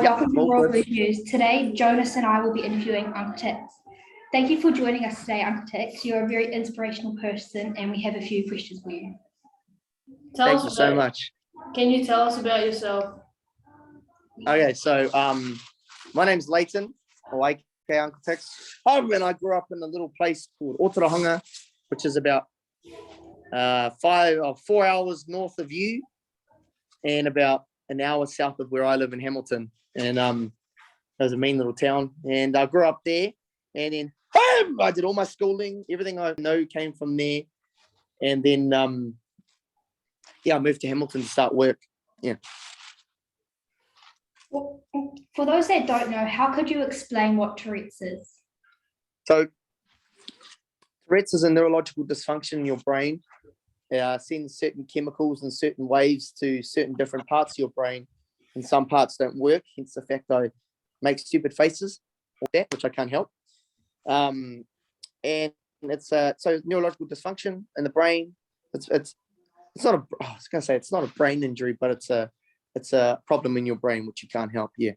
welcome to World Food News. Today, Jonas and I will be interviewing Uncle Tics. Thank you for joining us today, Uncle Tics. You're a very inspirational person, and we have a few questions for you. Thank you so much. Can you tell us about yourself? Okay, so my name's Leighton, or AK Uncle Tics. And I grew up in a little place called Otorohanga, which is about 4 hours north of you, and about an hour south of where I live in Hamilton. And it was a mean little town. And I grew up there, and then I did all my schooling. Everything I know came from there. And then I moved to Hamilton to start work. Yeah. Well, for those that don't know, how could you explain what Tourette's is? So Tourette's is a neurological dysfunction in your brain. Sends certain chemicals and certain waves to certain different parts of your brain, and some parts don't work, hence the fact I make stupid faces or that, which I can't help. And it's so neurological dysfunction in the brain. It's not it's not a brain injury, but it's a problem in your brain which you can't help. Yeah.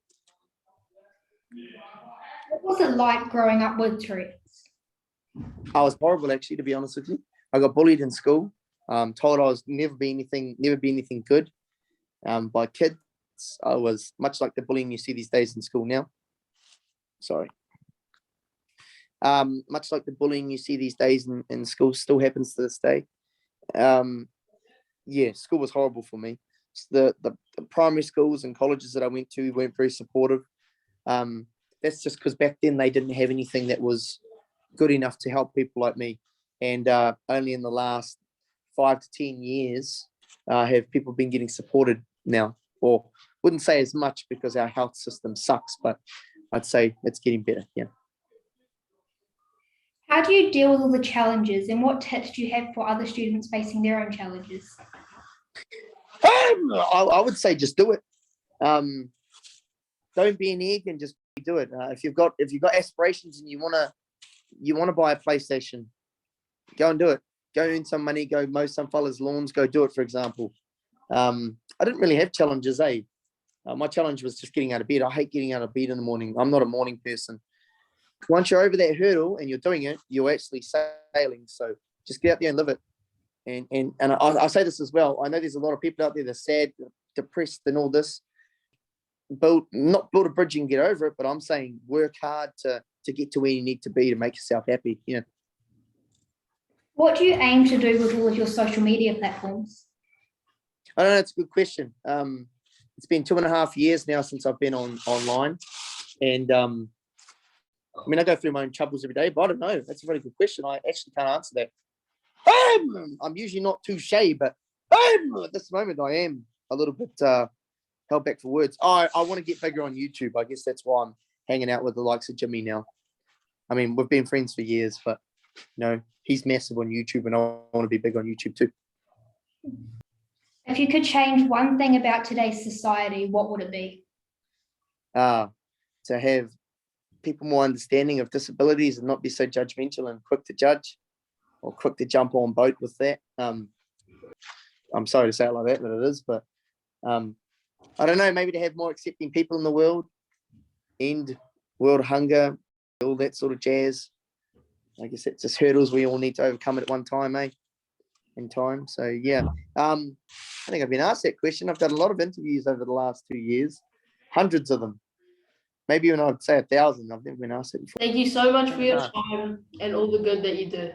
What was it like growing up with Tourette's? I was horrible, actually, to be honest with you. I got bullied in school. Told I was never be anything good by kids. I was much like the bullying you see these days in school now. Sorry. Much like the bullying you see these days in school still happens to this day. School was horrible for me. The primary schools and colleges that I went to weren't very supportive. That's just because back then they didn't have anything that was good enough to help people like me. And only in the last 5 to 10 years have people been getting supported now, or wouldn't say as much because our health system sucks, but I'd say it's getting better. Yeah. How do you deal with all the challenges, and what tips do you have for other students facing their own challenges? I would say just do it. Don't be an egg and just do it. If you've got aspirations and you wanna buy a PlayStation, go and do it. Go earn some money, go mow some fellas' lawns, go do it, for example. I didn't really have challenges, my challenge was just getting out of bed. I hate getting out of bed in the morning. I'm not a morning person. Once you're over that hurdle and you're doing it, you're actually sailing. So just get out there and live it. And I say this as well. I know there's a lot of people out there that are sad, depressed and all this. Not build a bridge and get over it, but I'm saying work hard to get to where you need to be to make yourself happy. Yeah. What do you aim to do with all of your social media platforms? I don't know. It's a good question. It's been 2.5 years now since I've been online. And I go through my own troubles every day, but I don't know. That's a very good question. I actually can't answer that. I'm usually not too shy, but at this moment I am a little bit held back for words. I want to get bigger on YouTube. I guess that's why I'm hanging out with the likes of Jimmy now. I mean, we've been friends for years, but he's massive on YouTube, and I want to be big on YouTube too. If you could change one thing about today's society, what would it be? To have people more understanding of disabilities and not be so judgmental and quick to judge or quick to jump on boat with that. I'm sorry to say it like that, but it is. But I don't know, maybe to have more accepting people in the world, end world hunger, all that sort of jazz. I guess it's just hurdles we all need to overcome at one time, in time. So yeah, I think I've been asked that question. I've done a lot of interviews over the last 2 years, hundreds of them. Maybe even I'd say 1,000. I've never been asked it before. Thank you so much for your time and all the good that you do.